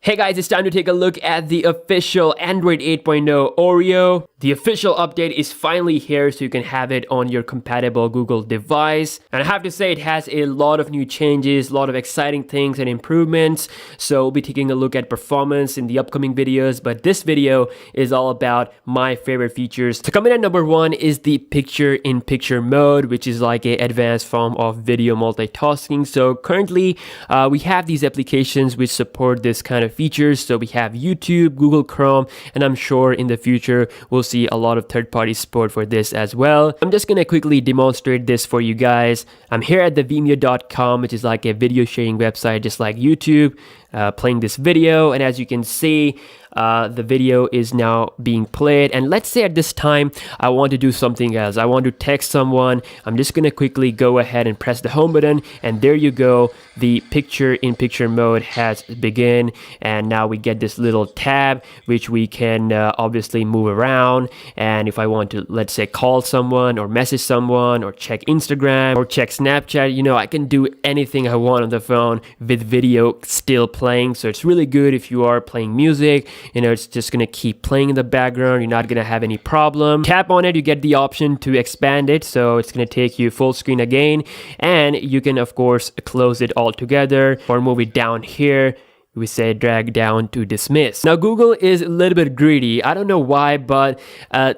Hey guys, it's time to take a look at the official Android 8.0 Oreo. The official update is finally here, so you can have it on your compatible Google device. And I have to say, it has a lot of new changes, a lot of exciting things and improvements. So we'll be taking a look at performance in the upcoming videos, but this video is all about my favorite features. So coming at number one is the picture-in-picture mode, which is like an advanced form of video multitasking. So currently, we have these applications which support this kind of features. So we have YouTube, Google Chrome, and I'm sure in the future we'll see a lot of third-party support for this as well. I'm just gonna quickly demonstrate this for you guys. I'm here at the Vimeo.com, which is like a video sharing website just like YouTube, playing this video, and as you can see, the video is now being played. And let's say at this time I want to do something else. I want to text someone. I'm just gonna quickly go ahead and press the home button, and there you go, the picture-in-picture mode has begun. And now we get this little tab which we can obviously move around. And if I want to, let's say, call someone or message someone or check Instagram or check Snapchat, you know, I can do anything I want on the phone with video still playing. So it's really good if you are playing music. You know, it's just gonna keep playing in the background. You're not gonna have any problem. Tap on it, you get the option to expand it, so it's gonna take you full screen again, and you can of course close it all together or move it down here. We say drag down to dismiss. Now Google is a little bit greedy. I don't know why, but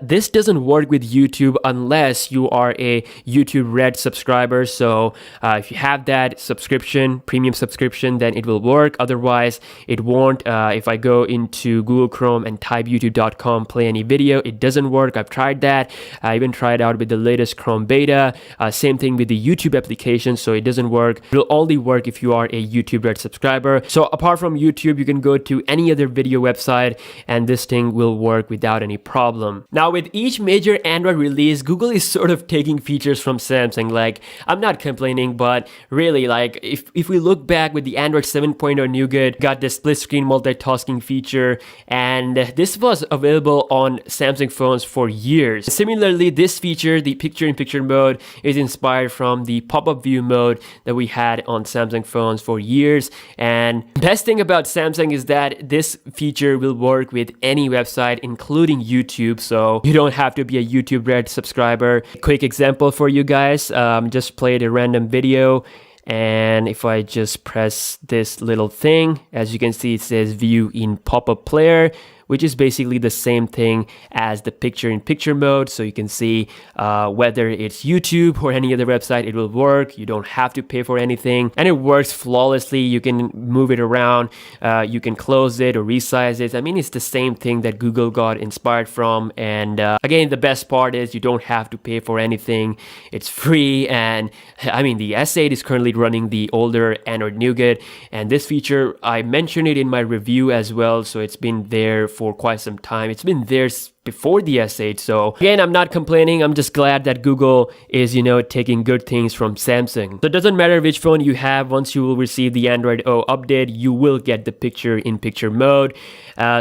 this doesn't work with YouTube unless you are a YouTube Red subscriber. So if you have that subscription, premium subscription, then it will work. Otherwise, it won't. If I go into Google Chrome and type youtube.com, play any video, it doesn't work. I've tried that. I even tried out with the latest Chrome beta. Same thing with the YouTube application, so it doesn't work. It will only work if you are a YouTube Red subscriber. So apart from YouTube, you can go to any other video website and this thing will work without any problem. Now with each major Android release, Google is sort of taking features from Samsung. Like, I'm not complaining, but really, like, if we look back with the Android 7.0 Nougat, got the split screen multitasking feature, and this was available on Samsung phones for years. Similarly, this feature, the picture-in-picture mode, is inspired from the pop-up view mode that we had on Samsung phones for years. And best thing about Samsung is that this feature will work with any website, including YouTube, so you don't have to be a YouTube Red subscriber. Quick example for you guys, just played a random video, and if I just press this little thing, as you can see, it says view in pop-up player, which is basically the same thing as the picture-in-picture mode. So you can see whether it's YouTube or any other website, it will work. You don't have to pay for anything, and it works flawlessly. You can move it around, you can close it or resize it. I mean, it's the same thing that Google got inspired from. And again, the best part is you don't have to pay for anything. It's free. And I mean, the S8 is currently running the older Android Nougat, and this feature, I mentioned it in my review as well, so it's been there for quite some time. It's been there before the S8. So again, I'm not complaining. I'm just glad that Google is, you know, taking good things from Samsung. So it doesn't matter which phone you have, once you will receive the Android O update, you will get the picture-in-picture mode.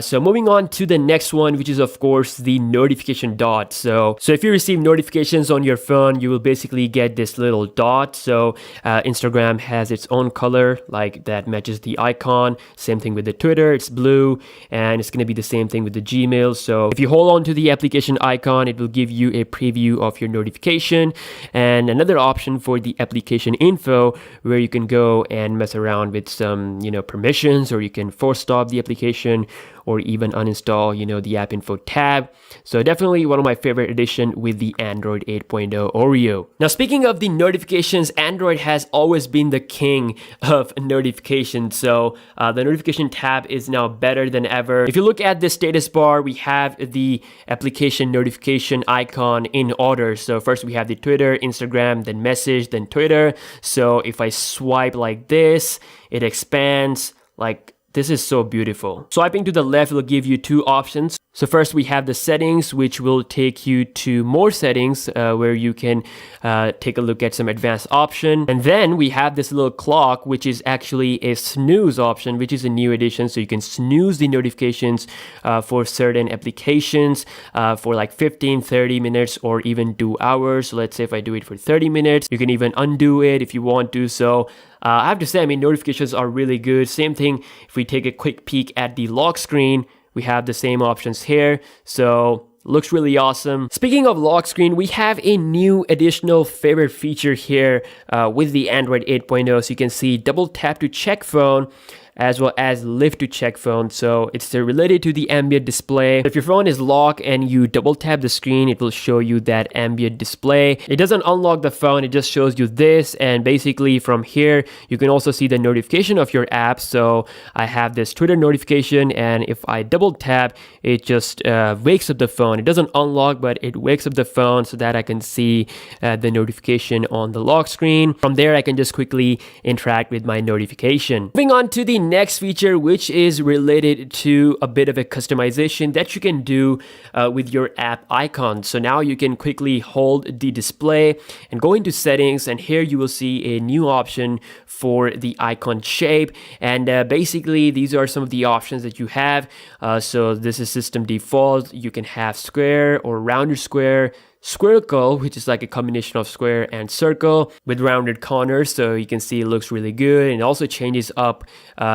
So moving on to the next one, which is of course the notification dot. So if you receive notifications on your phone, you will basically get this little dot. So Instagram has its own color, like that matches the icon. Same thing with the Twitter, it's blue, and it's going to be the same thing with the Gmail. So if you hold on to the application icon, it will give you a preview of your notification, and another option for the application info, where you can go and mess around with some, you know, permissions, or you can force stop the application or even uninstall, you know, the app info tab. So definitely one of my favorite addition with the Android 8.0 Oreo. Now speaking of the notifications, Android has always been the king of notifications. So the notification tab is now better than ever. If you look at the status bar, we have the application notification icon in order. So first we have the Twitter, Instagram, then message, then Twitter. So if I swipe like this, it expands. Like, this is so beautiful. Swiping to the left will give you two options. So first we have the settings, which will take you to more settings where you can take a look at some advanced option. And then we have this little clock, which is actually a snooze option, which is a new addition. So you can snooze the notifications for certain applications for like 15, 30 minutes or even 2 hours. So let's say if I do it for 30 minutes, you can even undo it if you want to. So I have to say, I mean, notifications are really good. Same thing if we take a quick peek at the lock screen. We have the same options here, so looks really awesome. Speaking of lock screen, we have a new additional favorite feature here with the Android 8.0. So you can see double tap to check phone, as well as lift to check phone. So it's related to the ambient display. If your phone is locked and you double tap the screen, it will show you that ambient display. It doesn't unlock the phone, it just shows you this. And basically from here, you can also see the notification of your app. So I have this Twitter notification, and if I double tap, it just wakes up the phone. It doesn't unlock, but it wakes up the phone so that I can see the notification on the lock screen. From there, I can just quickly interact with my notification. Moving on to the next feature, which is related to a bit of a customization that you can do with your app icon. So now you can quickly hold the display and go into settings, and here you will see a new option for the icon shape. And basically these are some of the options that you have. So this is system default. You can have square or rounded square, squircle, which is like a combination of square and circle with rounded corners. So you can see it looks really good, and it also changes up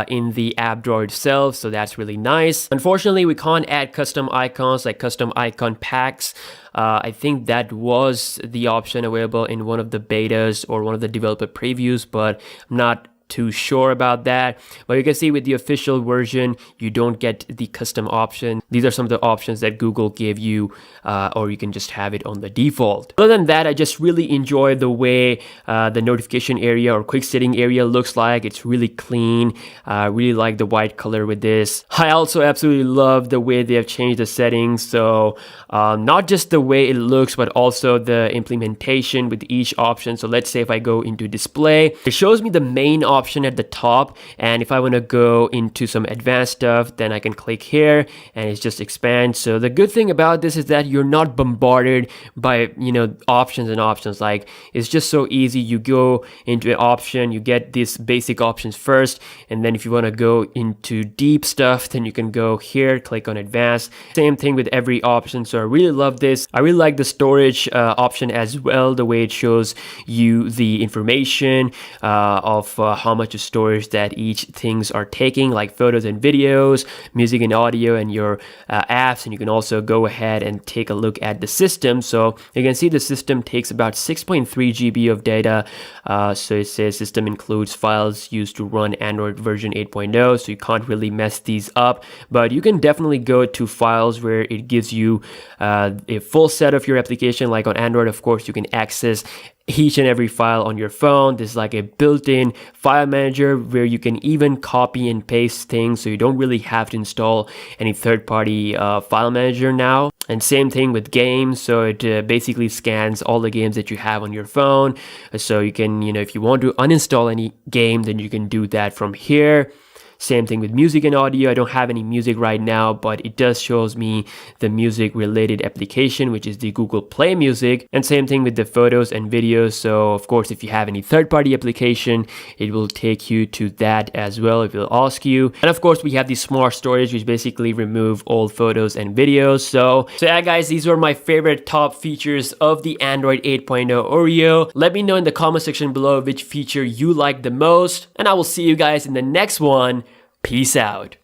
in the app drawer itself, so that's really nice. Unfortunately, we can't add custom icons like custom icon packs. I think that was the option available in one of the betas or one of the developer previews, but I'm not too sure about that. But you can see with the official version, you don't get the custom option. These are some of the options that Google gave you, or you can just have it on the default. Other than that, I just really enjoy the way the notification area or quick setting area looks like. It's really clean. I really like the white color with this. I also absolutely love the way they have changed the settings. So not just the way it looks, but also the implementation with each option. So let's say if I go into display, it shows me the main option at the top, and if I want to go into some advanced stuff, then I can click here and it just expands. So the good thing about this is that you're not bombarded by, you know, options and options. Like, it's just so easy. You go into an option, you get these basic options first, and then if you want to go into deep stuff, then you can go here, click on advanced. Same thing with every option. So I really love this. I really like the storage option as well, the way it shows you the information of how much of storage that each things are taking, like photos and videos, music and audio, and your apps. And you can also go ahead and take a look at the system. So you can see the system takes about 6.3 GB of data. So it says system includes files used to run Android version 8.0, so you can't really mess these up, but you can definitely go to files where it gives you a full set of your application. Like on Android, of course, you can access each and every file on your phone. There's like a built-in file manager where you can even copy and paste things, so you don't really have to install any third-party file manager now. And same thing with games. So it basically scans all the games that you have on your phone. So you can, you know, if you want to uninstall any game, then you can do that from here. Same thing with music and audio. I don't have any music right now, but it does shows me the music related application, which is the Google Play Music. And same thing with the photos and videos. So of course, if you have any third-party application, it will take you to that as well. It will ask you. And of course, we have the smart storage, which basically remove old photos and videos. So yeah, guys, these were my favorite top features of the Android 8.0 Oreo. Let me know in the comment section below which feature you like the most, and I will see you guys in the next one. Peace out.